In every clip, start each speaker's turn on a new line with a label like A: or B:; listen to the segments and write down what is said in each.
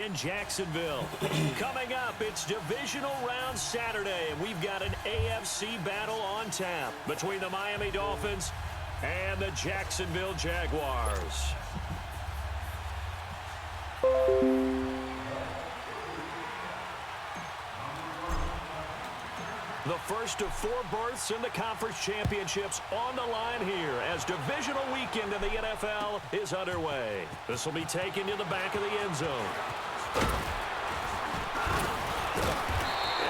A: In Jacksonville. Coming up, it's divisional round Saturday, and we've got an AFC battle on tap between the Miami Dolphins and the Jacksonville Jaguars. The first of 4 berths in the conference championships on the line here as divisional weekend in the NFL is underway. This will be taken to the back of the end zone. And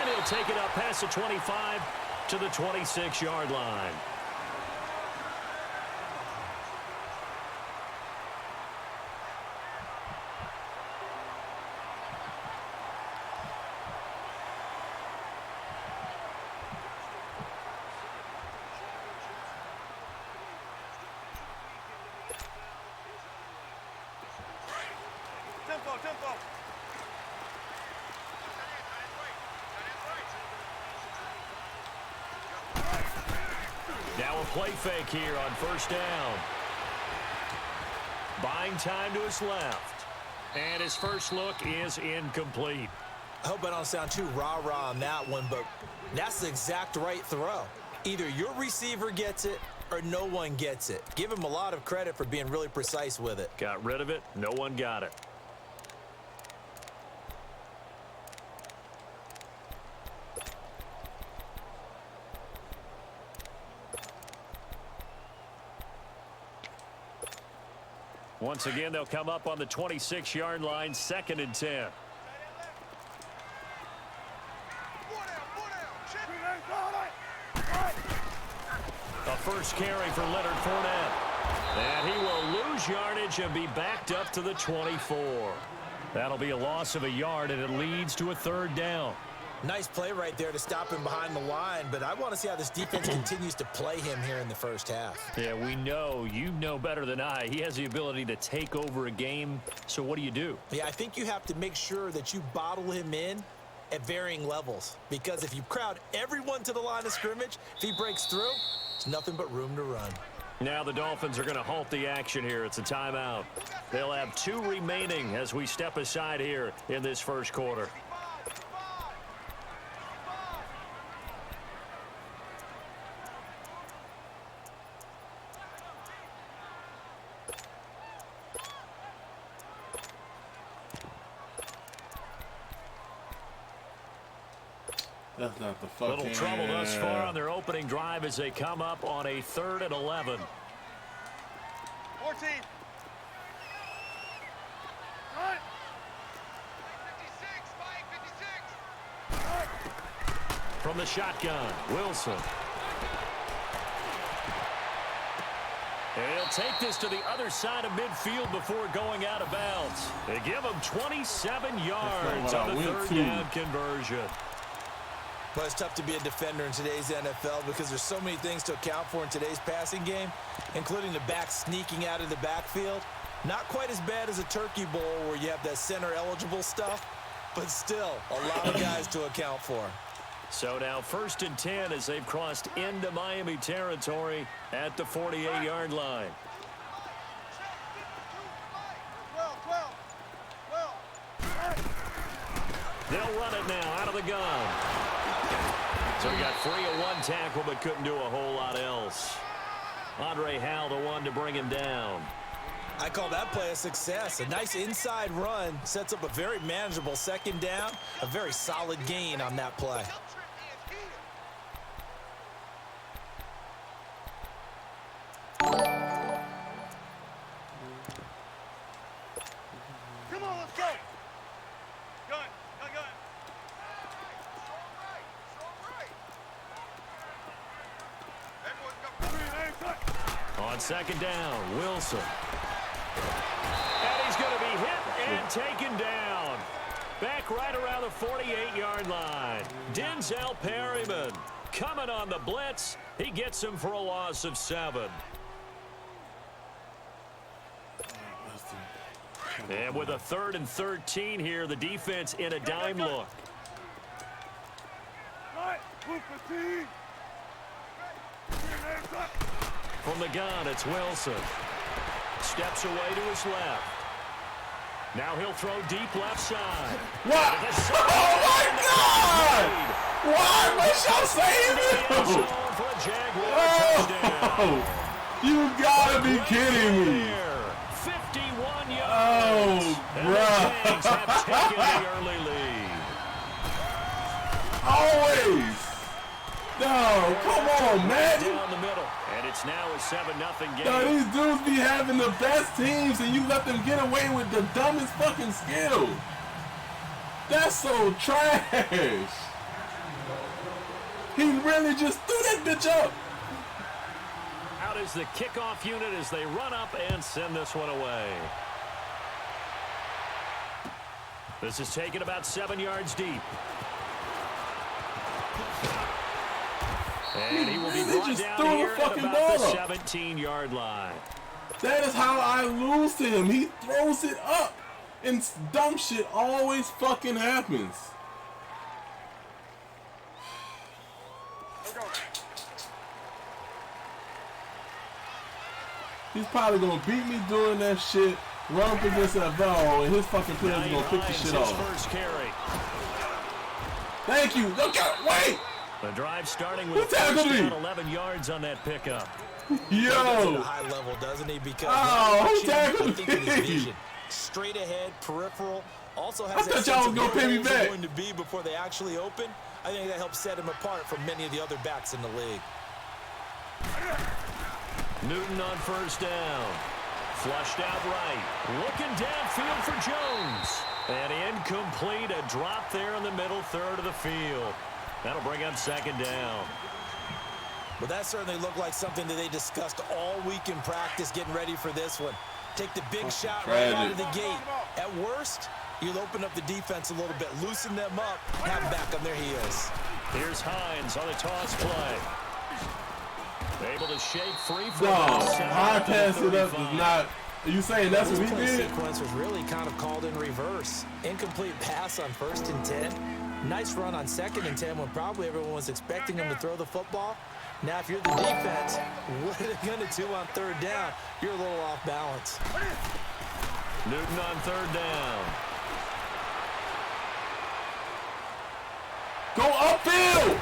A: he'll take it up past the 25 to the 26-yard line. Now a play fake here on first down. Buying time to his left. And his first look is incomplete.
B: I hope I don't sound too rah-rah on that one, but that's the exact right throw. Either your receiver gets it or no one gets it. Give him a lot of credit for being really precise with it.
A: Got rid of it. No one got it. Once again, they'll come up on the 26-yard line, 2nd and 10. A first carry for Leonard Fournette. And he will lose yardage and be backed up to the 24. That'll be a loss of a yard, and it leads to a 3rd down.
B: Nice play right there to stop him behind the line, but I want to see how this defense continues to play him here in the first half.
A: Yeah, we know. You know better than I. He has the ability to take over a game, so what do?
B: Yeah, I think you have to make sure that you bottle him in at varying levels, because if you crowd everyone to the line of scrimmage, if he breaks through, it's nothing but room to run.
A: Now the Dolphins are going to halt the action here. It's a timeout. They'll have 2 remaining as we step aside here in this first quarter.
C: That's not the fucking...
A: Little trouble thus far on their opening drive as they come up on a 3rd and 11.
D: 14. Right. 56.
A: From the shotgun, Wilson. And he'll take this to the other side of midfield before going out of bounds. They give him 27 yards on the 3rd down conversion.
B: But it's tough to be a defender in today's NFL because there's so many things to account for in today's passing game, including the back sneaking out of the backfield. Not quite as bad as a turkey bowl where you have that center-eligible stuff, but still a lot of guys to account for.
A: So now 1st and 10 as they've crossed into Miami territory at the 48-yard line.
D: 12.
A: They'll run it now out of the gun. So he got free of 1 tackle but couldn't do a whole lot else. Andre Howell, the one to bring him down.
B: I call that play a success. A nice inside run sets up a very manageable 2nd down. A very solid gain on that play.
D: Come on, let's go. Gun.
A: On 2nd down, Wilson. And he's going to be hit and taken down. Back right around the 48-yard line. Denzel Perryman coming on the blitz. He gets him for a loss of 7. And with a 3rd and 13 here, the defense in a dime look. From the gun, it's Wilson. Steps away to his left. Now he'll throw deep left side.
C: What? Oh my God! Why must y'all save him?
A: For a Jaguar touchdown.
C: Oh, you gotta be kidding me.
A: 51 yards.
C: Oh,
A: and the Jags have taken the early lead.
C: Always. No, come on, man.
A: Down the middle, and it's now a 7-0 game.
C: No, these dudes be having the best teams, and you let them get away with the dumbest fucking skill. That's so trash. He really just threw that bitch up.
A: Out is the kickoff unit as they run up and send this one away. This is taken about 7 yards deep. And he will be brought down here at about the 17-yard line.
C: That is how I lose to him. He throws it up. And dumb shit always fucking happens. He's probably gonna beat me doing that shit, run up against that ball, and his fucking players are gonna pick the shit off.
A: First carry.
C: Thank you. Okay, wait.
A: The drive starting with first down, 11 yards on that pickup.
B: He does it at
C: Yo.
B: a high level, doesn't he? Because
C: Oh, who tackled
B: vision,
C: me?
B: straight ahead, peripheral. Also
C: I
B: has that
C: thought
B: sense
C: y'all was
B: of
C: gonna
B: where
C: pay me
B: holes are
C: back.
B: going to be before they actually open. I think that helps set him apart from many of the other backs in the league.
A: Newton on first down. Flushed out right. Looking downfield for Jones. And incomplete. A drop there in the middle third of the field. That'll bring up second down.
B: But that certainly looked like something that they discussed all week in practice getting ready for this one. Take the big shot right out of the gate. At worst, you'll open up the defense a little bit, loosen them up, have them back on their heels.
A: Here's Hines on the toss play. Able to shake free from
C: No,
A: the
C: high pass it up is not. Are you saying that's what he
B: This play
C: did?
B: sequence was really kind of called in reverse. Incomplete pass on 1st and 10. Nice run on 2nd and 10 when probably everyone was expecting him to throw the football. Now, if you're the defense, what are they going to do on 3rd down? You're a little off balance.
A: Newton on 3rd down.
C: Go upfield!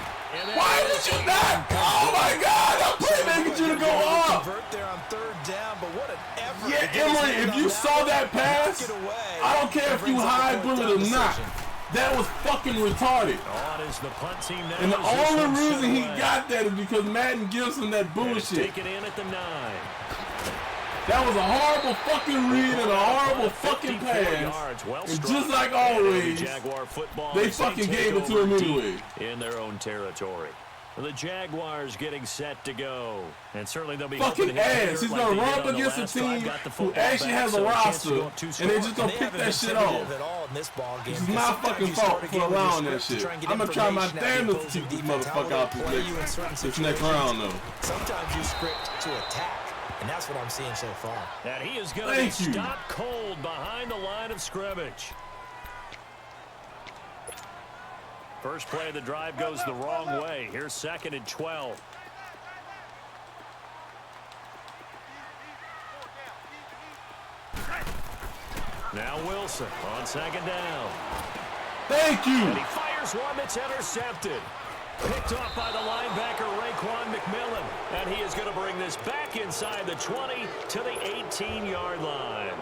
C: Why would you not? Oh my God! I'm playmaking you to go up!
B: Convert there on 3rd down, but what an effort.
C: Yeah, Emory, if you saw that pass, I don't care if you high bullet or not. That was fucking retarded.
A: On is the punt team now.
C: And the only reason he got that is because Madden gives him that bullshit.
A: Take it in at the 9.
C: That was a horrible fucking read and a horrible fucking pass. And just like always, they fucking gave it to him anyway.
A: In their own territory. The Jaguars getting set to go. And certainly they'll be
C: fucking ass. He's going to run up against a team who actually has a roster, and they just going to pick that shit off. It's my fucking fault for allowing that shit. I'm going to try my damnedest to keep this motherfucker out this next round, though.
B: Sometimes you script to attack. And that's what I'm seeing so far.
A: And he is going to be stopped cold behind the line of scrimmage. First play of the drive goes the wrong way. Here's 2nd and 12. Now Wilson on 2nd down.
C: Thank you.
A: And he fires one that's intercepted. Picked off by the linebacker, Raekwon McMillan. And he is going to bring this back inside the 20 to the 18-yard line.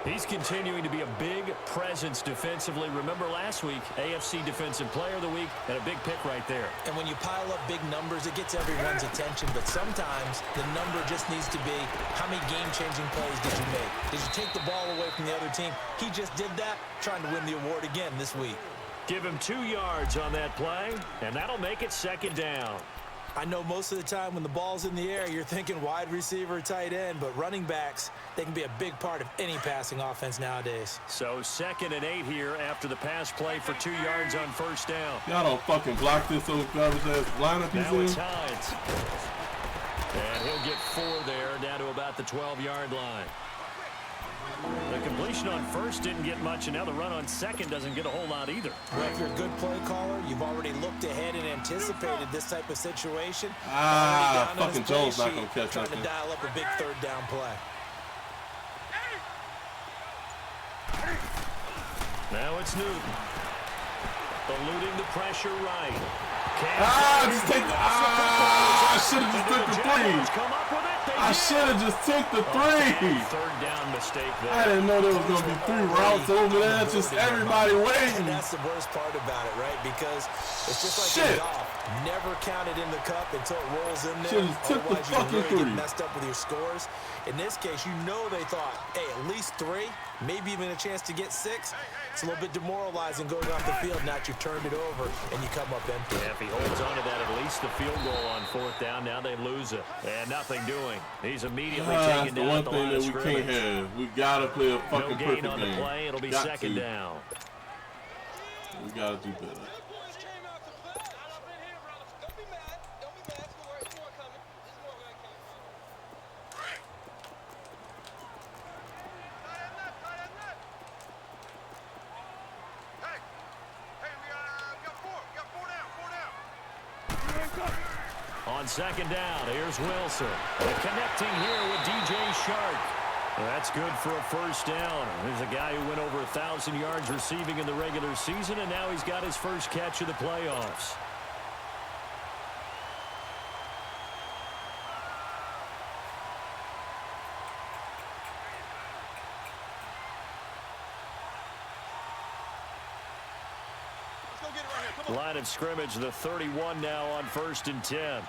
A: He's continuing to be a big presence defensively. Remember last week, AFC Defensive Player of the Week, and a big pick right there.
B: And when you pile up big numbers, it gets everyone's attention. But sometimes the number just needs to be, how many game-changing plays did you make? Did you take the ball away from the other team? He just did that, trying to win the award again this week.
A: Give him 2 yards on that play, and that'll make it 2nd down.
B: I know most of the time when the ball's in the air, you're thinking wide receiver, tight end, but running backs, they can be a big part of any passing offense nowadays.
A: So 2nd and 8 here after the pass play for 2 yards on 1st down.
C: Y'all don't fucking block this old garbage ass lineup he's
A: Now
C: in.
A: it's Hines. And he'll get 4 there, down to about the 12-yard line. The completion on 1st didn't get much, and now the run on 2nd doesn't get a whole lot either.
B: Well, if you're a good play caller, you've already looked ahead and anticipated this type of situation.
C: Fucking Jones not going to catch
B: trying
C: that.
B: to dial up a big 3rd down play.
A: Now it's Newton. Eluding the pressure right.
C: Just take the... I should have just took the three. I should have just took the three.
A: Third down mistake there.
C: I didn't know there was going to be 3 routes over there. Just everybody waiting.
B: And that's the worst part about it, right? Because it's just like in golf. Never counted in the cup until it rolls in there.
C: Should have took the fucking
B: really
C: 3.
B: Get messed up with your scores. In this case, you know they thought, hey, at least 3, maybe even a chance to get 6. It's a little bit demoralizing going off the field. Now you've turned it over and you come up empty.
A: Yeah, if he holds on to that, at least the field goal on 4th down. Now they lose it. And nothing doing. He's immediately taken down at the line of scrimmage.
C: One thing that we can't have. We gotta play a fucking perfect game.
A: No gain on the play. It'll be second down.
C: We gotta do better.
A: On second down, here's Wilson. And connecting here with DJ Shark. That's good for a first down. There's a guy who went over 1,000 yards receiving in the regular season, and now he's got his first catch of the playoffs. Line of scrimmage, the 31 now on 1st and 10.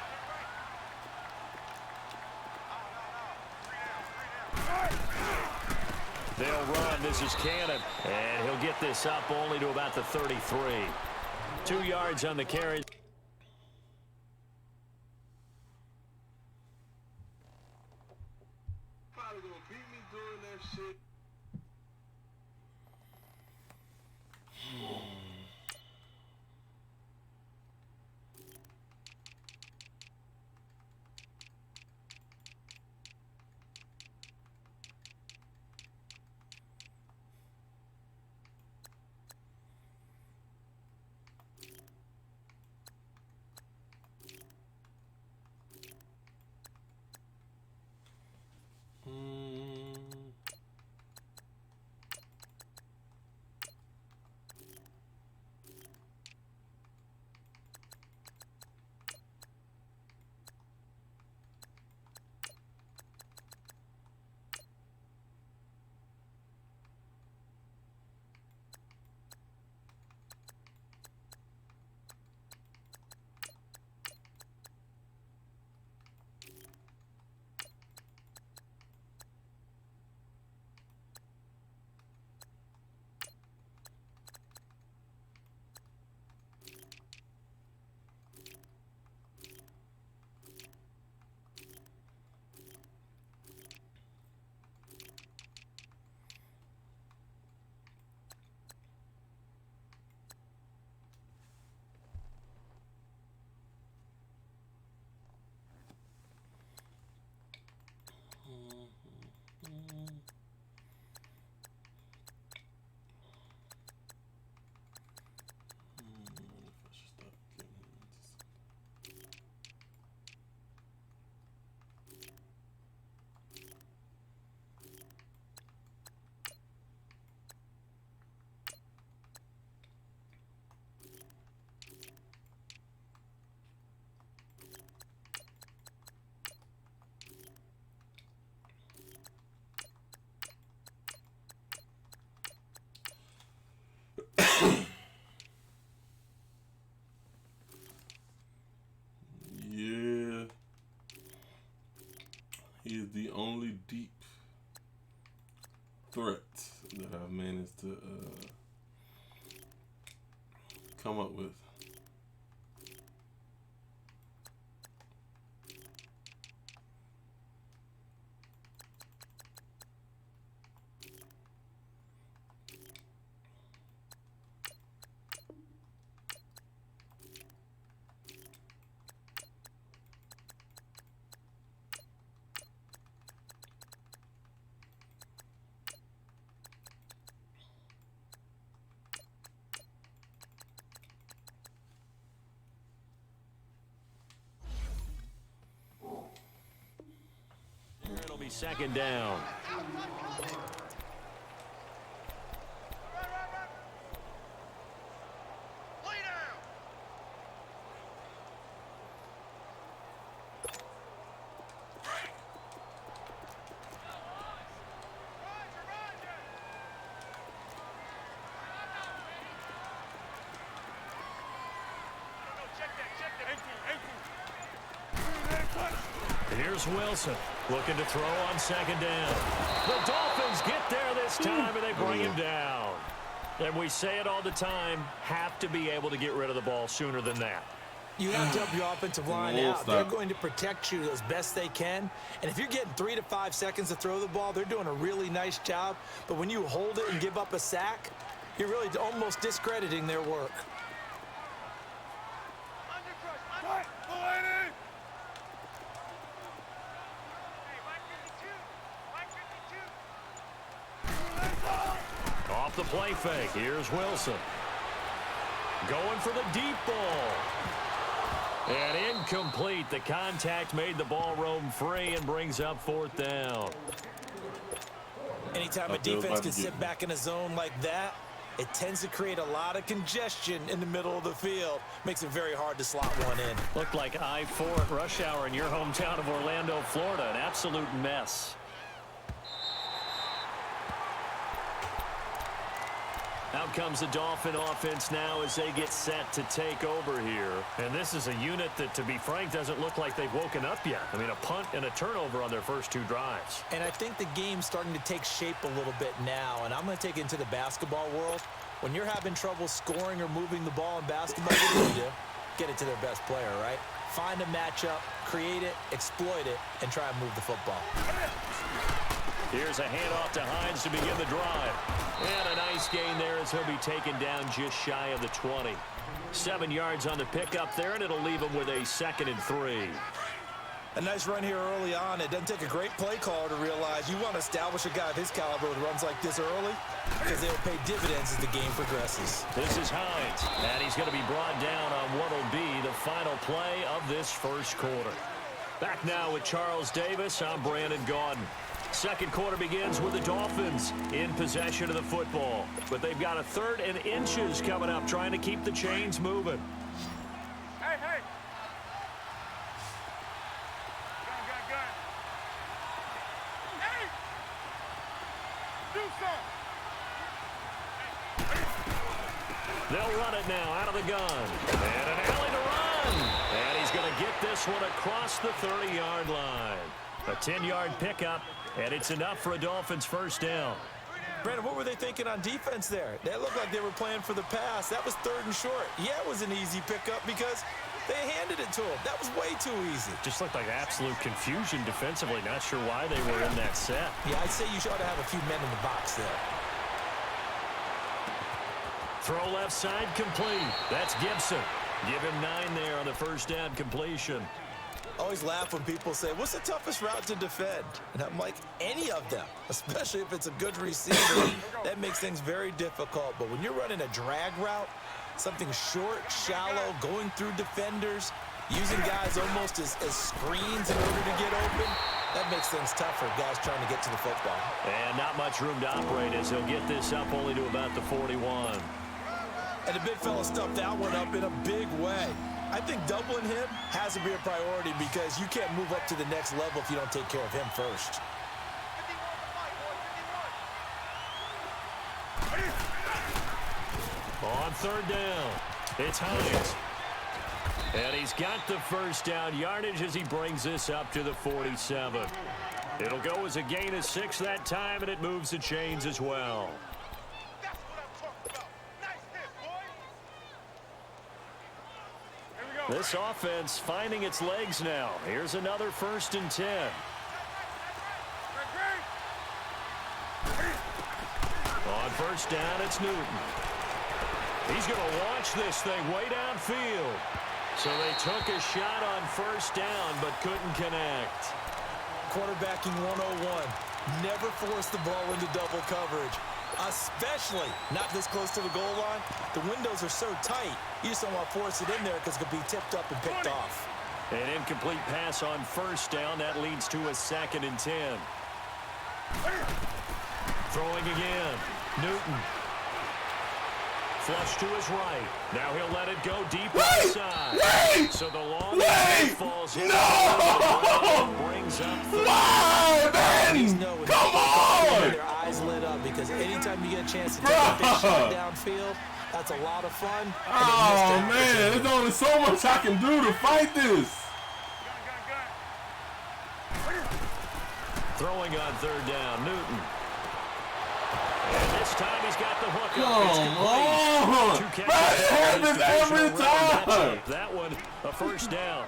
A: They'll run. This is Cannon. And he'll get this up only to about the 33. 2 yards on the carry.
C: Probably gonna beat me doing that shit. Yeah, he is the only deep threat that I've managed to come up with.
A: It'll be second down. Here's Wilson looking to throw on second down. The Dolphins get there this time, and they bring him down. And we say it all the time, have to be able to get rid of the ball sooner than that.
B: You have to help your offensive line out. They're going to protect you as best they can. And if you're getting 3 to 5 seconds to throw the ball, they're doing a really nice job. But when you hold it and give up a sack, you're really almost discrediting their work.
A: Off the play fake, here's Wilson. Going for the deep ball. And incomplete. The contact made the ball roam free and brings up fourth down.
B: Anytime a defense can sit back in a zone like that, it tends to create a lot of congestion in the middle of the field. Makes it very hard to slot one in.
A: Looked like I-4 at rush hour in your hometown of Orlando, Florida. An absolute mess. Out comes the Dolphin offense now as they get set to take over here. And this is a unit that, to be frank, doesn't look like they've woken up yet. I mean, a punt and a turnover on their first 2 drives.
B: And I think the game's starting to take shape a little bit now. And I'm going to take it into the basketball world. When you're having trouble scoring or moving the ball in basketball, what do? Get it to their best player, right? Find a matchup, create it, exploit it, and try and move the football.
A: Here's a handoff to Hines to begin the drive. And a nice gain there as he'll be taken down just shy of the 20. 7 yards on the pickup there, and it'll leave him with a 2nd and 3.
B: A nice run here early on. It doesn't take a great play caller to realize you want to establish a guy of his caliber with runs like this early because they'll pay dividends as the game progresses.
A: This is Hines, and he's going to be brought down on what will be the final play of this first quarter. Back now with Charles Davis. I'm Brandon Gaudin. Second quarter begins with the Dolphins in possession of the football. But they've got a 3rd and inches coming up, trying to keep the chains moving.
D: Hey, hey. Gun. Hey! Do something!
A: They'll run it now out of the gun. And an alley to run. And he's going to get this one across the 30-yard line. A 10-yard pickup. And it's enough for a Dolphins first down.
B: Brandon, what were they thinking on defense there? That looked like they were playing for the pass. That was 3rd and short. Yeah, it was an easy pickup because they handed it to him. That was way too easy.
A: Just looked like absolute confusion defensively. Not sure why they were in that set.
B: Yeah, I'd say you ought to have a few men in the box there.
A: Throw left side complete. That's Gibson. Give him 9 there on the first down completion.
B: I always laugh when people say, what's the toughest route to defend? And I'm like, any of them, especially if it's a good receiver. That makes things very difficult. But when you're running a drag route, something short, shallow, going through defenders, using guys almost as screens in order to get open, that makes things tough for guys trying to get to the football.
A: And not much room to operate as he'll get this up only to about the 41.
B: And the big fella stuffed that one up in a big way. I think doubling him has to be a priority because you can't move up to the next level if you don't take care of him first.
D: 51
A: On 3rd down, it's Hines. And he's got the first down yardage as he brings this up to the 47. It'll go as a gain of 6 that time, and it moves the chains as well.
D: That's what I'm talking about. Nice hit, boy. Here we go.
A: This offense finding its legs now. Here's another 1st and 10. On first down, it's Newton. He's going to launch this thing way downfield. So they took a shot on first down, but couldn't connect.
B: Quarterbacking 101. Never force the ball into double coverage, especially not this close to the goal line. The windows are so tight, you just don't want to force it in there because it could be tipped up and picked off.
A: An incomplete pass on first down. That leads to a 2nd and 10. Throwing again. Newton. Flush to his right. Now he'll let it go deep inside. So the long falls in.
C: No!
A: Brings up
C: Why, man? Come on!
B: Their eyes lit up because anytime you get a chance to take a big shot downfield, that's a lot of fun.
C: Oh, man. There's only so much I can do to fight this.
A: Throwing on third down, Newton. And this time he's got the hook up.
C: Come on! That happens every time!
A: That one, a first down.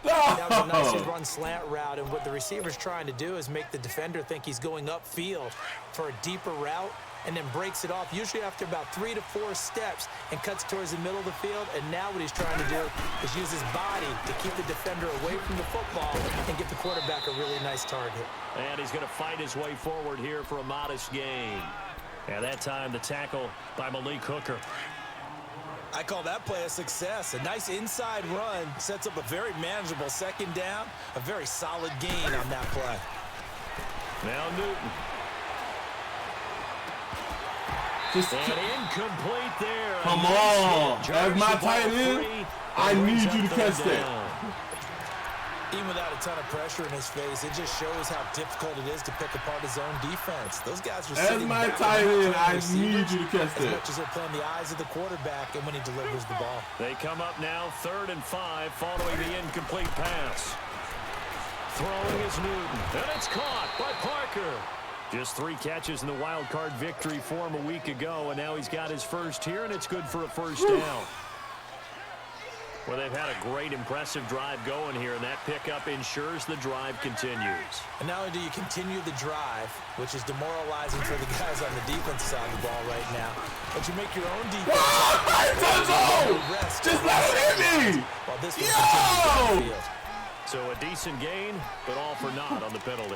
B: That was a nice run slant route, and what the receiver's trying to do is make the defender think he's going upfield for a deeper route, and then breaks it off, usually after about 3 to 4 steps, and cuts towards the middle of the field. And now what he's trying to do is use his body to keep the defender away from the football and get the quarterback a really nice target.
A: And he's going to fight his way forward here for a modest gain. And that time, the tackle by Malik Hooker.
B: I call that play a success. A nice inside run sets up a very manageable second down. A very solid gain on that play.
A: Now Newton.
C: Just
A: and incomplete there.
C: Come on. As my tight end, I need you to catch that.
B: Even without a ton of pressure in his face, it just shows how difficult it is to pick apart his own defense. Those guys are sitting
C: back. As my tight end, I need you to catch that.
B: As much as they're playing the eyes of the quarterback and when he delivers the ball.
A: They come up now 3rd and 5 following the incomplete pass. Throwing is Newton. And it's caught by Parker. Just 3 catches in the wild card victory for him a week ago, and now he's got his first here, and it's good for a first down. Well, they've had a great, impressive drive going here, and that pickup ensures the drive continues.
B: And not only do you continue the drive, which is demoralizing for the guys on the defense side of the ball right now, but you make your own defense.
C: Just let it hit me!
B: While this one continues down the field.
A: So a decent gain, but all for naught on the penalty.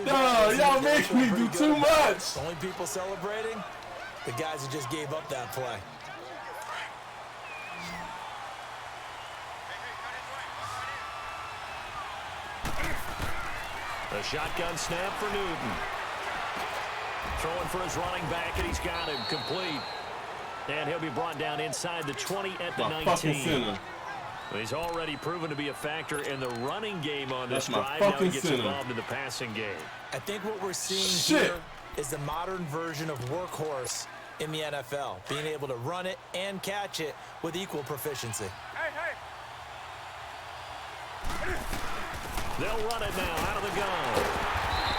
C: No, y'all make me do too much.
B: The only people celebrating, the guys who just gave up that play.
A: A shotgun snap for Newton. Throwing for his running back, and he's got him complete. And he'll be brought down inside the 20 at the 19. He's already proven to be a factor in the running game on this drive. Now he gets involved in the passing game.
B: I think what we're seeing here is the modern version of workhorse in the NFL, being able to run it and catch it with equal proficiency.
A: They'll run it now out of the gun.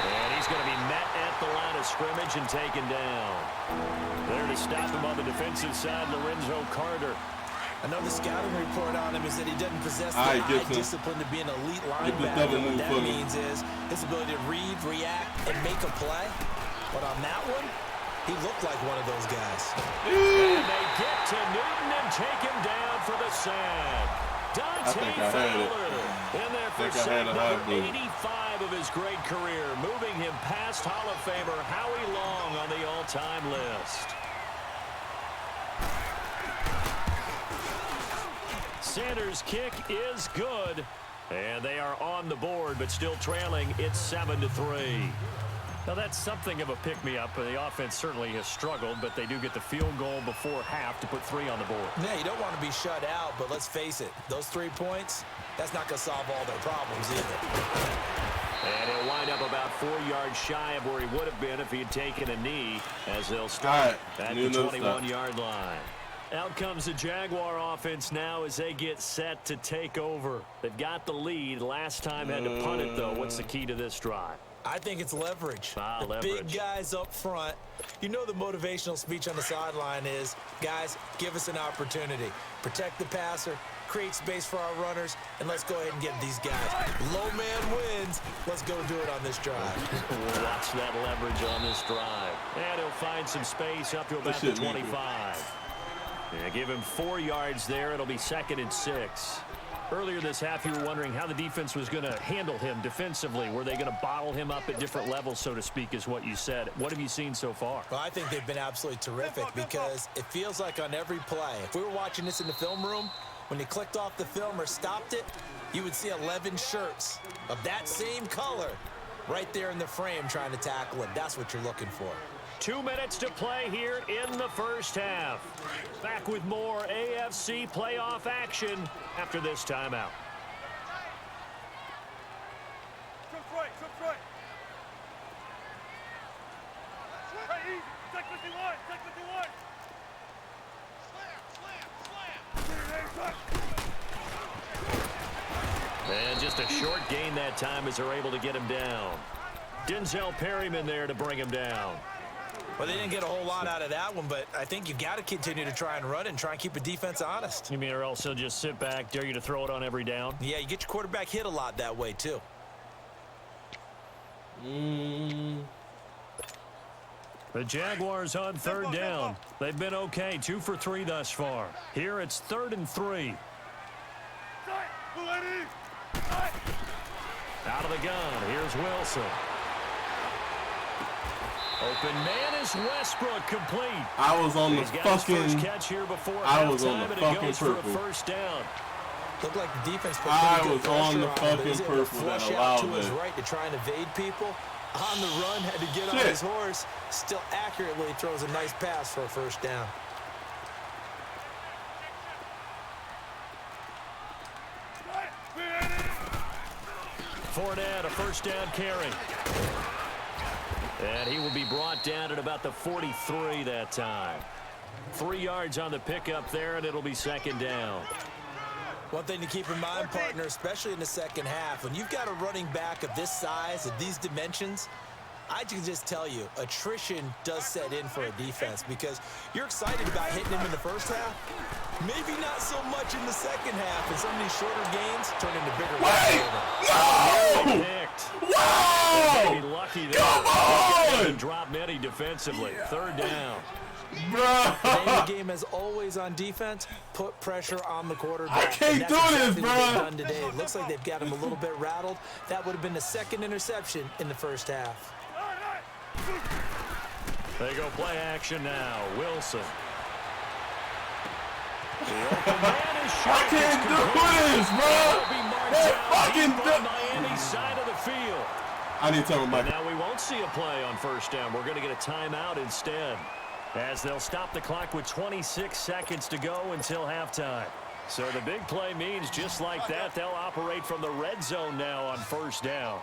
A: And he's going to be met at the line of scrimmage and taken down. There to stop him on the defensive side, Lorenzo Carter.
B: Another scouting report on him is that he doesn't possess the eye discipline to be an elite linebacker. What that means is his ability to read, react, and make a play. But on that one, he looked like one of those guys.
A: And they get to Newton and take him down for the sack. Dante Fowler in there for sack number 85 of his great career, moving him past Hall of Famer Howie Long on the all-time list. Sanders' kick is good, and they are on the board, but still trailing. It's 7-3. Now, that's something of a pick-me-up. The offense certainly has struggled, but they do get the field goal before half to put 3 on the board.
B: Yeah, you don't want to be shut out, but let's face it, those 3 points, that's not going to solve all their problems either.
A: And he'll wind up about 4 yards shy of where he would have been if he had taken a knee, as they'll start at the 21-yard line. Out comes the Jaguar offense now as they get set to take over. They've got the lead. Last time had to punt it, though. What's the key to this drive?
B: I think it's leverage. Big guys up front. You know the motivational speech on the sideline is, guys, give us an opportunity. Protect the passer, create space for our runners, and let's go ahead and get these guys. Low man wins. Let's go do it on this drive.
A: We'll watch that leverage on this drive. And he'll find some space up to about the 25. Yeah, give him 4 yards there. It'll be 2nd and 6. Earlier this half, you were wondering how the defense was going to handle him defensively. Were they going to bottle him up at different levels, so to speak, is what you said. What have you seen so far?
B: Well, I think they've been absolutely terrific because it feels like on every play, if we were watching this in the film room, when they clicked off the film or stopped it, you would see 11 shirts of that same color right there in the frame trying to tackle him. That's what you're looking for.
A: 2 minutes to play here in the first half. Back with more AFC playoff action after this timeout. And just a short gain that time as they're able to get him down. Denzel Perryman there to bring him down.
B: Well, they didn't get a whole lot out of that one, but I think you got to continue to try and run and try and keep the defense honest.
A: You mean or else he'll just sit back, dare you to throw it on every down?
B: Yeah, you get your quarterback hit a lot that way, too.
A: The Jaguars on third down. They've been okay, 2 for 3 thus far. Here it's 3rd and 3. Out of the gun, here's Wilson. Open man is Westbrook, complete.
C: I was on the fucking
A: catch here before
C: I was on the fucking
A: goes for a
C: purple.
A: first down.
B: Looked like the defense put
C: I
B: pretty
C: was
B: good
C: on the
B: pressure on him, but
C: fucking
B: he's able to
C: purple that
B: flush out
C: allowed
B: to his
C: it.
B: right to try and evade people. On the run, had to get on
C: Shit.
B: his horse. Still accurately throws a nice pass for a first down.
A: Fournette, a first down carry. And he will be brought down at about the 43 that time. 3 yards on the pickup there, and it'll be second down.
B: One thing to keep in mind, partner, especially in the second half, when you've got a running back of this size, of these dimensions, I can just tell you, attrition does set in for a defense because you're excited about hitting him in the first half. Maybe not so much in the second half, and some of these shorter gains turn into bigger
C: Wait! No! Wow!
A: Maybe lucky there.
C: Come on!
A: Didn't drop many defensively. Third down.
B: The name of the game, as always on defense, put pressure on the quarterback.
C: I can't do this,
B: exactly
C: bro.
B: what they've done today. It looks like they've got him a little bit rattled. That would have been the second interception in the first half.
A: They go play action now. Wilson. The open man is shot.
C: I can't do this, bro.
A: Fucking
C: fucking
A: Miami side of the field.
C: I need to tell him, Mike.
A: Now we won't see a play on first down. We're going to get a timeout instead, as they'll stop the clock with 26 seconds to go until halftime. So the big play means just like that, they'll operate from the red zone now on first down.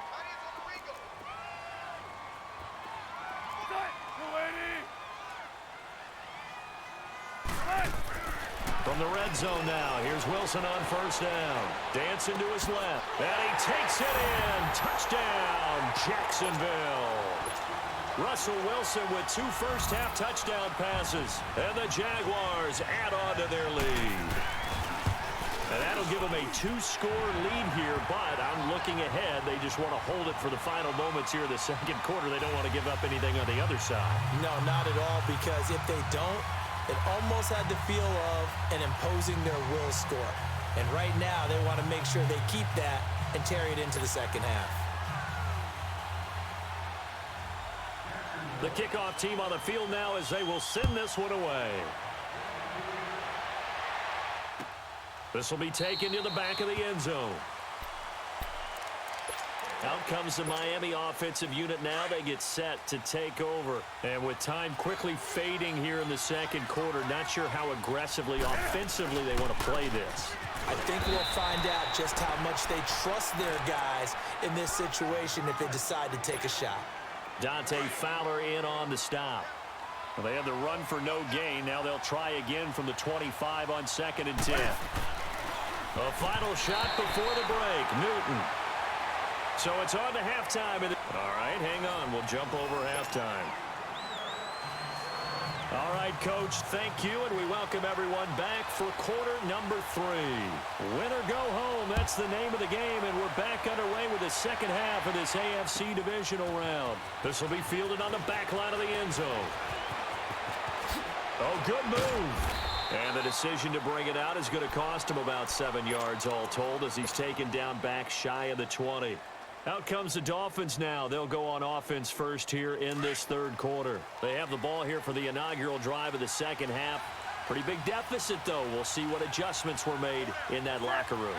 A: From the red zone now, here's Wilson on first down. Dancing to his left, and he takes it in. Touchdown, Jacksonville. Russell Wilson with 2 first-half touchdown passes, and the Jaguars add on to their lead. And that'll give them a 2-score lead here, but I'm looking ahead. They just want to hold it for the final moments here in the second quarter. They don't want to give up anything on the other side.
B: No, not at all, because if they don't, it almost had the feel of an imposing their will score. And right now, they want to make sure they keep that and carry it into the second half.
A: The kickoff team on the field now as they will send this one away. This will be taken to the back of the end zone. Out comes the Miami offensive unit now. They get set to take over. And with time quickly fading here in the second quarter, not sure how aggressively, offensively they want to play this.
B: I think we'll find out just how much they trust their guys in this situation if they decide to take a shot.
A: Dante Fowler in on the stop. Well, they had the run for no gain. Now they'll try again from the 25 on 2nd and 10. A final shot before the break. Newton. So it's on to halftime. All right, hang on. We'll jump over halftime. All right, Coach, thank you, and we welcome everyone back for quarter number 3. Win or go home, that's the name of the game, and we're back underway with the second half of this AFC divisional round. This will be fielded on the back line of the end zone. Oh, good move. And the decision to bring it out is going to cost him about 7 yards all told as he's taken down back shy of the 20. Out comes the Dolphins now. They'll go on offense first here in this third quarter. They have the ball here for the inaugural drive of the second half. Pretty big deficit, though. We'll see what adjustments were made in that locker room.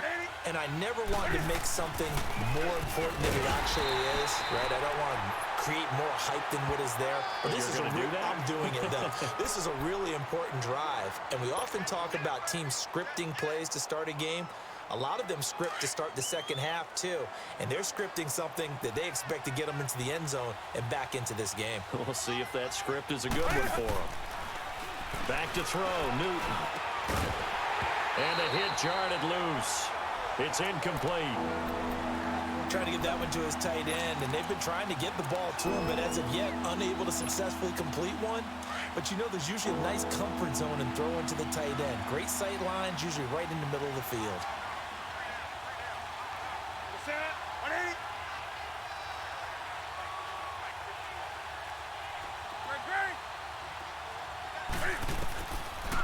B: And I never wanted to make something more important than it actually is, right? I don't want to create more hype than what is there. But this is I'm doing it, though. This is a really important drive. And we often talk about teams scripting plays to start a game. A lot of them script to start the second half, too. And they're scripting something that they expect to get them into the end zone and back into this game.
A: We'll see if that script is a good one for them. Back to throw, Newton. And the hit jarred it loose. It's incomplete.
B: Trying to get that one to his tight end, and they've been trying to get the ball to him, but as of yet, unable to successfully complete one. But you know there's usually a nice comfort zone in throwing to the tight end. Great sight lines, usually right in the middle of the field.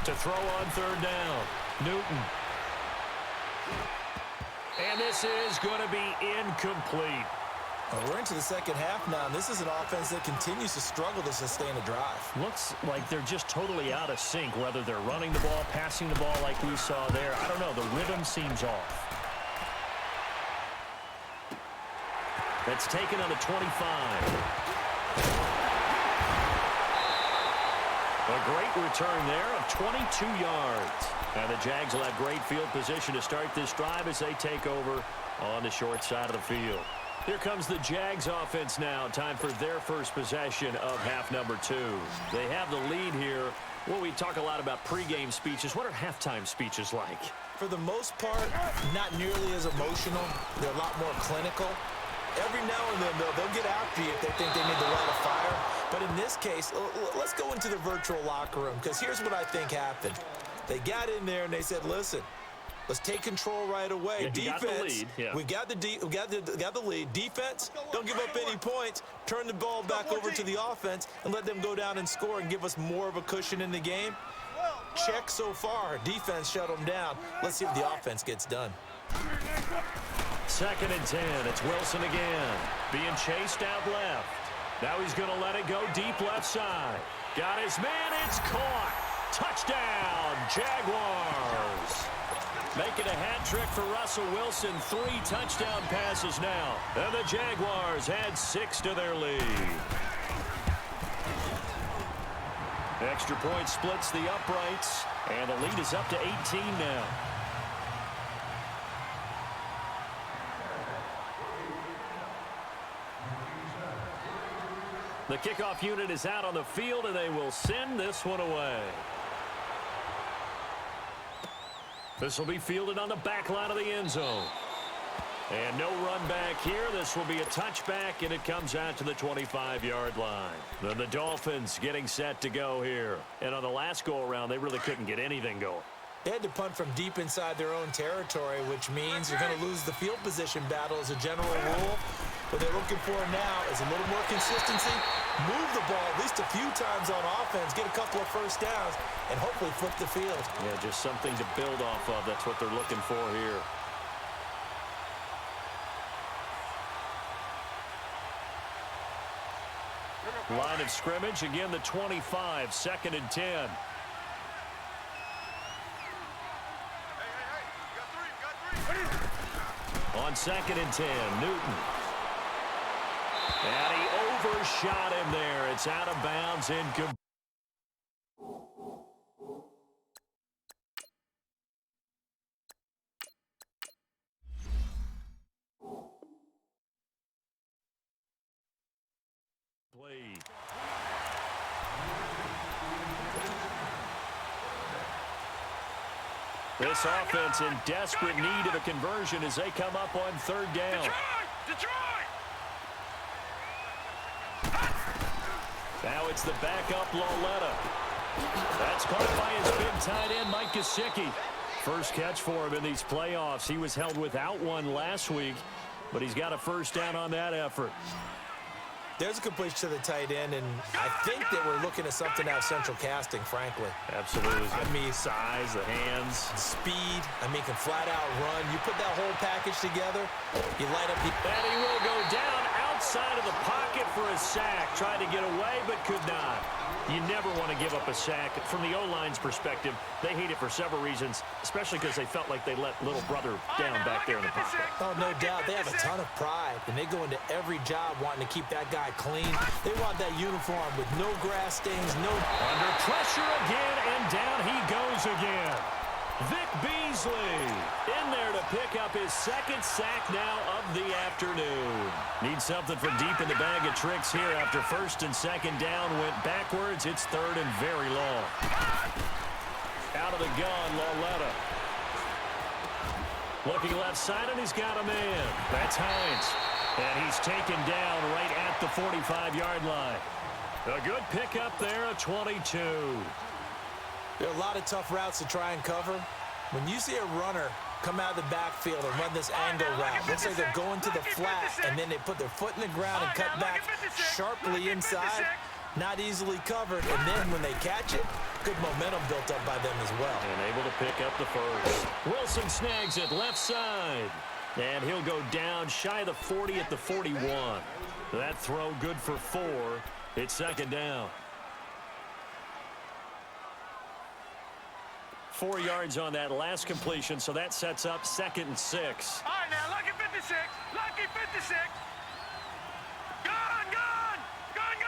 A: To throw on third down, Newton. And this is going to be incomplete.
B: We're into the second half now, and this is an offense that continues to struggle to sustain a drive.
A: Looks like they're just totally out of sync, whether they're running the ball, passing the ball like we saw there. I don't know. The rhythm seems off. That's taken on the 25. A great return there of 22 yards. And the Jags will have great field position to start this drive as they take over on the short side of the field. Here comes the Jags offense now. Time for their first possession of half number 2. They have the lead here. Well, we talk a lot about pregame speeches. What are halftime speeches like?
B: For the most part, not nearly as emotional. They're a lot more clinical. Every now and then, they'll get after you if they think they need to light a fire. But in this case, let's go into the virtual locker room, because here's what I think happened. They got in there and they said, listen, let's take control right away.
A: Yeah,
B: defense,
A: got the lead. Yeah.
B: we got the lead. Defense, don't give up any points. Turn the ball back over to the offense and let them go down and score and give us more of a cushion in the game. Check so far. Defense shut them down. Let's see if the offense gets done.
A: 2nd and 10. It's Wilson again. Being chased out left. Now he's going to let it go deep left side. Got his man. It's caught. Touchdown, Jaguars. Making a hat trick for Russell Wilson. 3 touchdown passes now. And the Jaguars add 6 to their lead. Extra point splits the uprights. And the lead is up to 18 now. The kickoff unit is out on the field, and they will send this one away. This will be fielded on the back line of the end zone. And no run back here. This will be a touchback, and it comes out to the 25-yard line. Then the Dolphins getting set to go here. And on the last go-around, they really couldn't get anything going.
B: They had to punt from deep inside their own territory, which means you're going to lose the field position battle as a general rule. What they're looking for now is a little more consistency, move the ball at least a few times on offense, get a couple of first downs, and hopefully flip the field.
A: Yeah, just something to build off of. That's what they're looking for here. Line of scrimmage, again the 25, 2nd and 10. On 2nd and 10, Newton. And he overshot him there. It's out of bounds, incomplete. This offense in desperate need of a conversion as they come up on 3rd down.
D: Detroit!
A: Now it's the backup Lauletta. That's caught by his big tight end, Mike Gesicki. First catch for him in these playoffs. He was held without one last week, but he's got a first down on that effort.
B: There's a completion to the tight end, and I think that we're looking at something out of central casting, frankly.
A: Absolutely.
B: I mean,
A: size, the hands.
B: Speed. I mean, can flat out run. You put that whole package together, you light up.
A: And he will go down outside of the pocket for a sack. Tried to get away, but could not. You never want to give up a sack. From the O-line's perspective, they hate it for several reasons, especially because they felt like they let little brother down back there in the pocket.
B: Oh, no doubt. They have a ton of pride, and they go into every job wanting to keep that guy clean. They want that uniform with no grass stains, no...
A: Under pressure again, and down he goes again. Vic Beasley in there to pick up his 2nd sack now of the afternoon. Needs something from deep in the bag of tricks here after 1st and 2nd down went backwards. It's 3rd and very long. Out of the gun, Lauletta. Looking left side, and he's got a man. That's Hines. And he's taken down right at the 45-yard line. A good pickup there, a 22.
B: There are a lot of tough routes to try and cover. When you see a runner come out of the backfield and run this angle route, looks like they're going to the flat, and then they put their foot in the ground and cut back sharply inside. Not easily covered, and then when they catch it, good momentum built up by them as well.
A: And able to pick up the first. Wilson snags it left side. And he'll go down shy of the 40 at the 41. That throw good for 4. It's second down. 4 yards on that last completion, so that sets up 2nd and 6.
D: All right, now, lucky 56. Lucky 56. Gone, gone. Gone,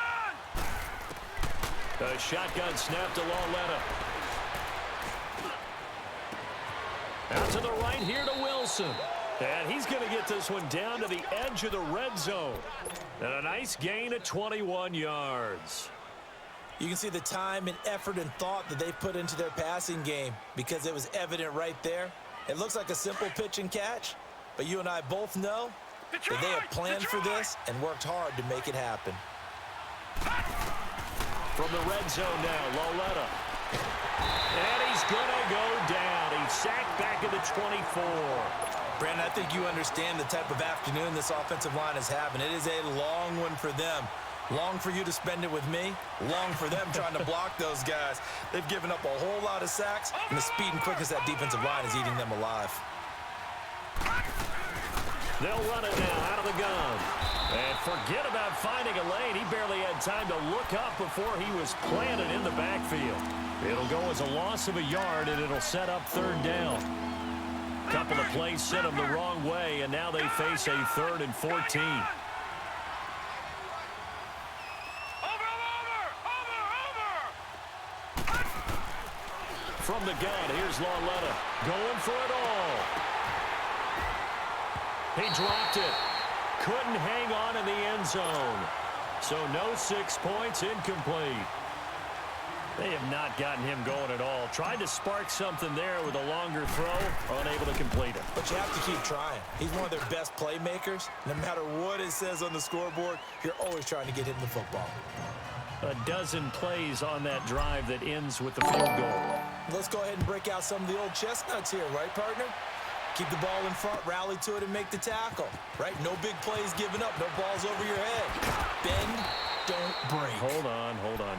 D: gone.
A: A shotgun snap to Lauletta. Out to the right here to Wilson. And he's going to get this one down to the edge of the red zone. And a nice gain of 21 yards.
B: You can see the time and effort and thought that they put into their passing game because it was evident right there. It looks like a simple pitch and catch, but you and I both know that they have planned for this and worked hard to make it happen.
A: From the red zone now, Lauletta. And he's going to go down. He's sacked back at the 24.
B: Brandon, I think you understand the type of afternoon this offensive line is having. It is a long one for them. Long for you to spend it with me. Long for them trying to block those guys. They've given up a whole lot of sacks, and the speed and quickness of that defensive line is eating them alive.
A: They'll run it now out of the gun. And forget about finding a lane. He barely had time to look up before he was planted in the backfield. It'll go as a loss of a yard, and it'll set up 3rd down. Couple of plays sent them the wrong way, and now they face a 3rd and 14. From the gun, here's Lauletta going for it all. He dropped it. Couldn't hang on in the end zone. So no 6 points, incomplete. They have not gotten him going at all. Tried to spark something there with a longer throw, unable to complete it.
B: But you have to keep trying. He's one of their best playmakers. No matter what it says on the scoreboard, you're always trying to get him the football.
A: A dozen plays on that drive that ends with the field goal.
B: Let's go ahead and break out some of the old chestnuts here, right, partner? Keep the ball in front, rally to it, and make the tackle, right? No big plays given up, no balls over your head. Bend, don't break.
A: Hold on.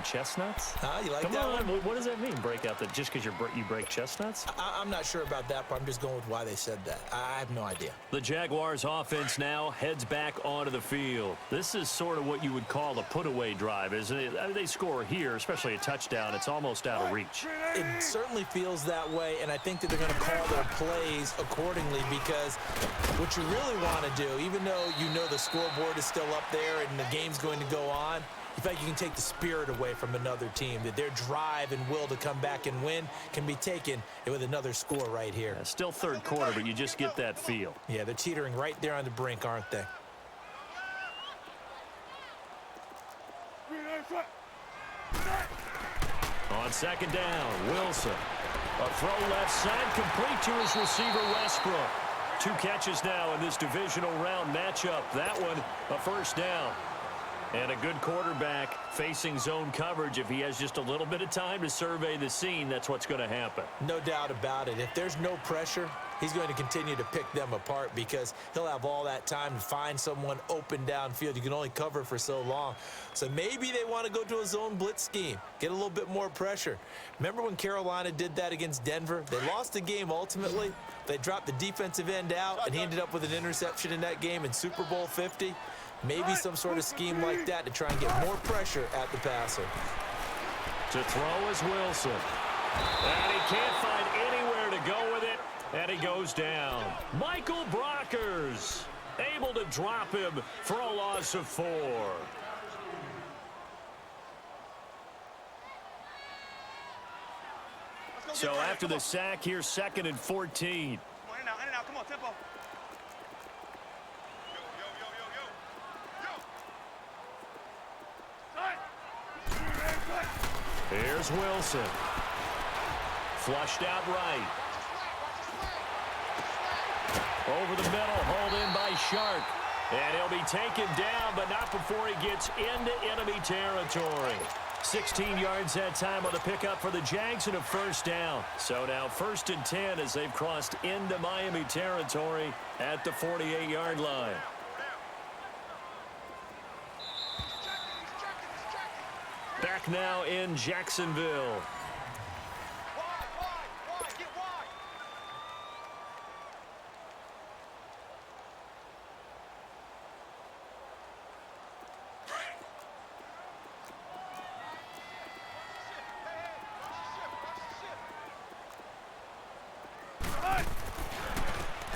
A: Chestnuts?
B: You like
A: Come
B: that
A: on.
B: one?
A: What does that mean, break out? That just because you break chestnuts?
B: I'm not sure about that, but I'm just going with why they said that. I have no idea.
A: The Jaguars offense now heads back onto the field. This is sort of what you would call a put-away drive, isn't it? I mean, they score here, especially a touchdown. It's almost out of reach.
B: It certainly feels that way, and I think that they're going to call their plays accordingly because what you really want to do, even though you know the scoreboard is still up there and the game's going to go on, in fact, you can take the spirit away from another team, that their drive and will to come back and win can be taken with another score right here.
A: Yeah, still 3rd quarter, but you just get that feel.
B: Yeah, they're teetering right there on the brink, aren't they?
A: On 2nd down, Wilson. A throw left side, complete to his receiver, Westbrook. 2 catches now in this divisional round matchup. That one, a 1st down. And a good quarterback facing zone coverage. If he has just a little bit of time to survey the scene, that's what's going to happen.
B: No doubt about it. If there's no pressure, he's going to continue to pick them apart because he'll have all that time to find someone open downfield. You can only cover for so long. So maybe they want to go to a zone blitz scheme, get a little bit more pressure. Remember when Carolina did that against Denver? They lost the game ultimately. They dropped the defensive end out, and he ended up with an interception in that game in Super Bowl 50. Maybe some sort of scheme like that to try and get more pressure at the passer.
A: To throw is Wilson. And he can't find anywhere to go with it, and he goes down. Michael Brockers able to drop him for a loss of 4. So after the sack, here's 2nd and 14.
D: In and out, come on, tempo.
A: Here's Wilson. Flushed out right. Over the middle, hauled in by Shark. And he'll be taken down, but not before he gets into enemy territory. 16 yards that time on the pickup for the Jags and a first down. So now 1st and 10 as they've crossed into Miami territory at the 48-yard line. Back now in Jacksonville.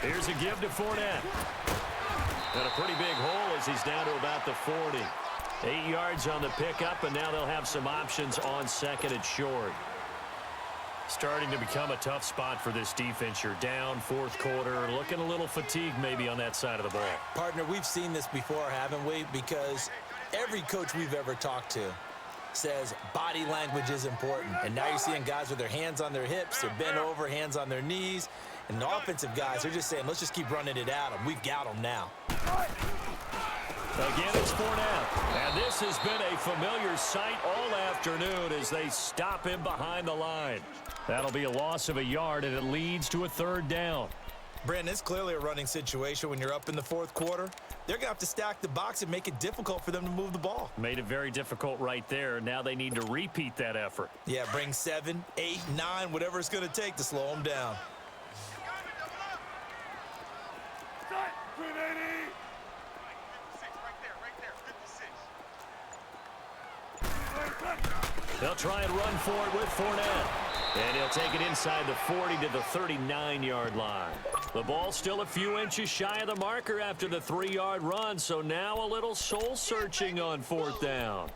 A: Here's a give to Fournette. And a pretty big hole as he's down to about the 40. 8 yards on the pickup, and now they'll have some options on 2nd and short. Starting to become a tough spot for this defense. You're down 4th quarter, looking a little fatigued maybe on that side of the ball.
B: Partner, we've seen this before, haven't we? Because every coach we've ever talked to says body language is important. And now you're seeing guys with their hands on their hips, they're bent over, hands on their knees. And the offensive guys are just saying, let's just keep running it at them. We've got them now.
A: Again, it's Fournette. And this has been a familiar sight all afternoon as they stop him behind the line. That'll be a loss of a yard, and it leads to a 3rd down.
B: Brandon, it's clearly a running situation when you're up in the 4th quarter. They're going to have to stack the box and make it difficult for them to move the ball.
A: Made it very difficult right there. Now they need to repeat that effort.
B: Yeah, bring 7, 8, 9, whatever it's going to take to slow them down.
A: They'll try and run for it with Fournette. And he'll take it inside the 40 to the 39-yard line. The ball's still a few inches shy of the marker after the 3-yard run, so now a little soul-searching on 4th down.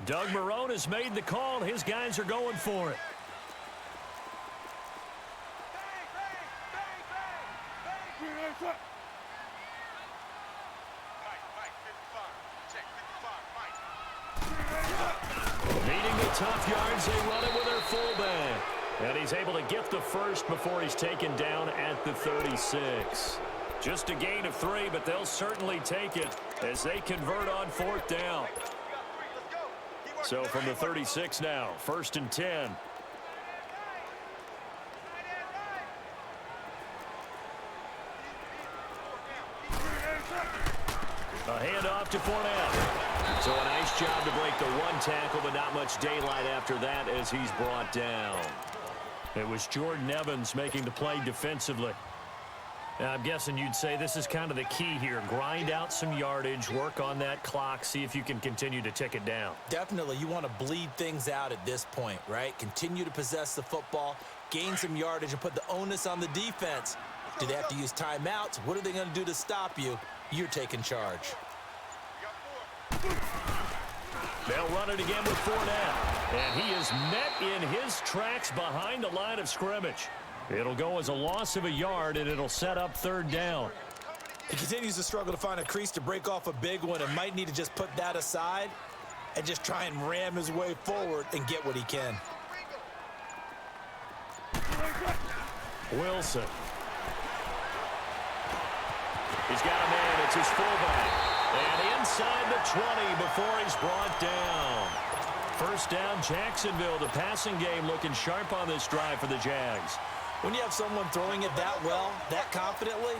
A: Doug Marrone has made the call. His guys are going for it. Needing the tough yards, they run it with their fullback. And he's able to get the first before he's taken down at the 36. Just a gain of 3, but they'll certainly take it as they convert on 4th down. So from the 36 now, 1st and 10. A handoff to Fournette. So a nice job to break the 1 tackle, but not much daylight after that as he's brought down. It was Jordan Evans making the play defensively. Now, I'm guessing you'd say this is kind of the key here. Grind out some yardage, work on that clock, see if you can continue to tick it down.
B: Definitely. You want to bleed things out at this point, right? Continue to possess the football, gain some yardage, and put the onus on the defense. Do they have to use timeouts? What are they going to do to stop you? You're taking charge.
A: They'll run it again with Fournette. And he is met in his tracks behind the line of scrimmage. It'll go as a loss of a yard, and it'll set up 3rd down.
B: He continues to struggle to find a crease to break off a big one and might need to just put that aside and just try and ram his way forward and get what he can.
A: Wilson. He's got a man. It's his fullback. And inside the 20 before he's brought down. 1st down, Jacksonville. The passing game looking sharp on this drive for the Jags.
B: When you have someone throwing it that well, that confidently,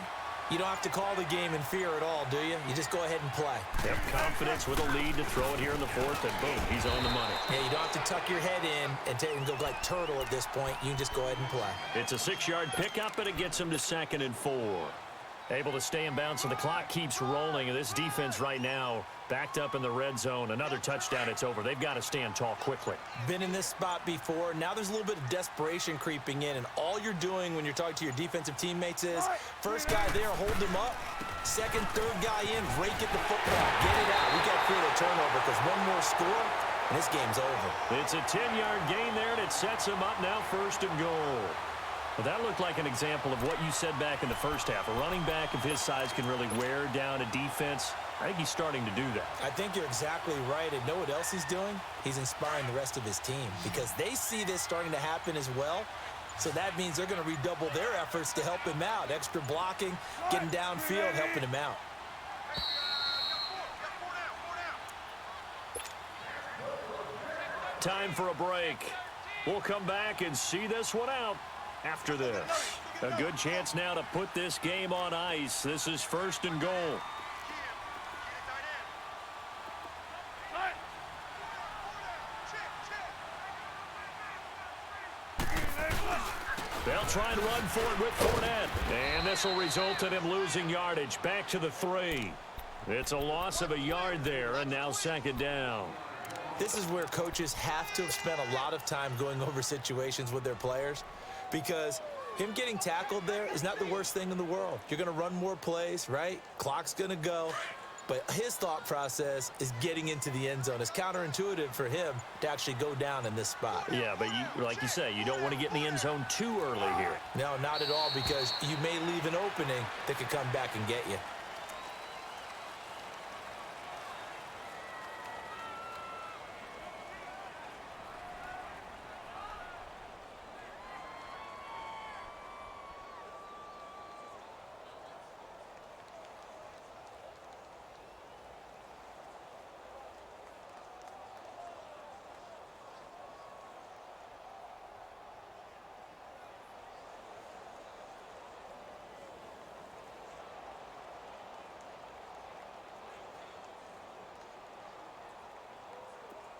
B: you don't have to call the game in fear at all, do you? You just go ahead and play.
A: Yep, confidence with a lead to throw it here in the 4th, and boom, he's on the money.
B: Yeah, you don't have to tuck your head in and go like turtle at this point. You can just go ahead and play.
A: It's a 6-yard pickup, and it gets him to 2nd and 4. Able to stay in bounds, and the clock keeps rolling. And this defense right now backed up in the red zone. Another touchdown, it's over. They've got to stand tall quickly.
B: Been in this spot before. Now there's a little bit of desperation creeping in, and all you're doing when you're talking to your defensive teammates is first guy there, hold him up. Second, third guy in, rake at the football. Get it out. We got to create a turnover because one more score, and this game's over.
A: It's a 10-yard gain there, and it sets him up now 1st and goal. Well, that looked like an example of what you said back in the first half. A running back of his size can really wear down a defense. I think he's starting to do that.
B: I think you're exactly right. And know what else he's doing? He's inspiring the rest of his team because they see this starting to happen as well. So that means they're going to redouble their efforts to help him out. Extra blocking, getting downfield, helping him out.
A: Time for a break. We'll come back and see this one out after this. A good chance now to put this game on ice. This is 1st and goal. They'll try and run for it with Fournette. And this will result in him losing yardage. Back to the 3. It's a loss of a yard there, and now 2nd down.
B: This is where coaches have to have spent a lot of time going over situations with their players because him getting tackled there is not the worst thing in the world. You're going to run more plays, right? Clock's going to go. But his thought process is getting into the end zone. It's counterintuitive for him to actually go down in this spot.
A: Yeah, but like you say, you don't want to get in the end zone too early here.
B: No, not at all, because you may leave an opening that could come back and get you.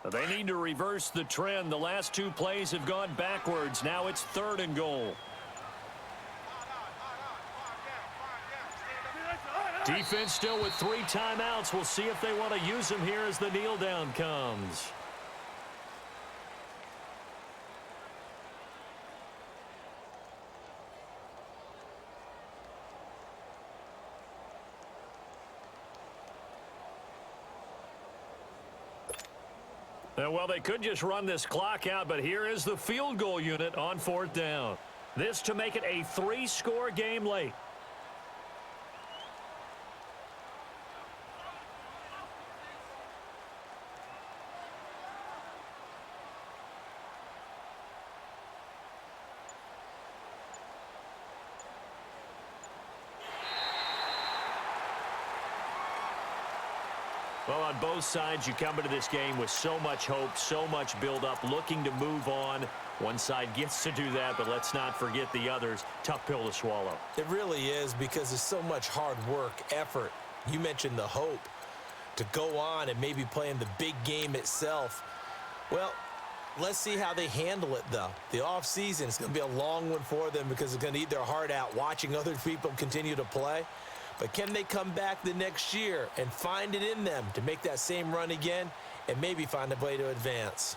A: They need to reverse the trend. The last 2 plays have gone backwards. Now it's 3rd and goal. Defense still with 3 timeouts. We'll see if they want to use them here as the kneel down comes. Well, they could just run this clock out, but here is the field goal unit on 4th down. This to make it a 3-score game late. Well, on both sides, you come into this game with so much hope, so much build-up, looking to move on. One side gets to do that, but let's not forget the others. Tough pill to swallow.
B: It really is because there's so much hard work, effort. You mentioned the hope to go on and maybe play in the big game itself. Well, let's see how they handle it, though. The offseason is going to be a long one for them because they're going to eat their heart out watching other people continue to play. But can they come back the next year and find it in them to make that same run again and maybe find a way to advance?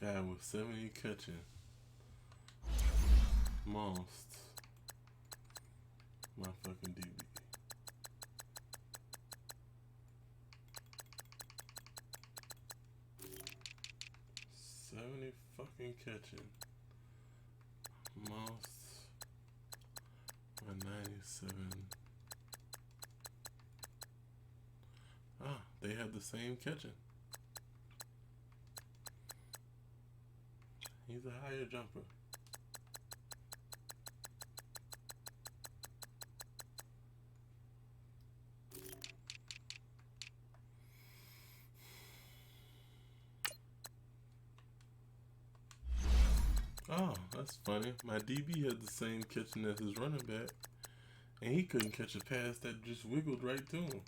C: Guy with 70 catching. Most. My fucking DB. Fucking catching. Most 197. Ah, they have the same catching. He's a higher jumper. Oh, that's funny. My DB had the same catching as his running back, and he couldn't catch a pass that just wiggled right to him.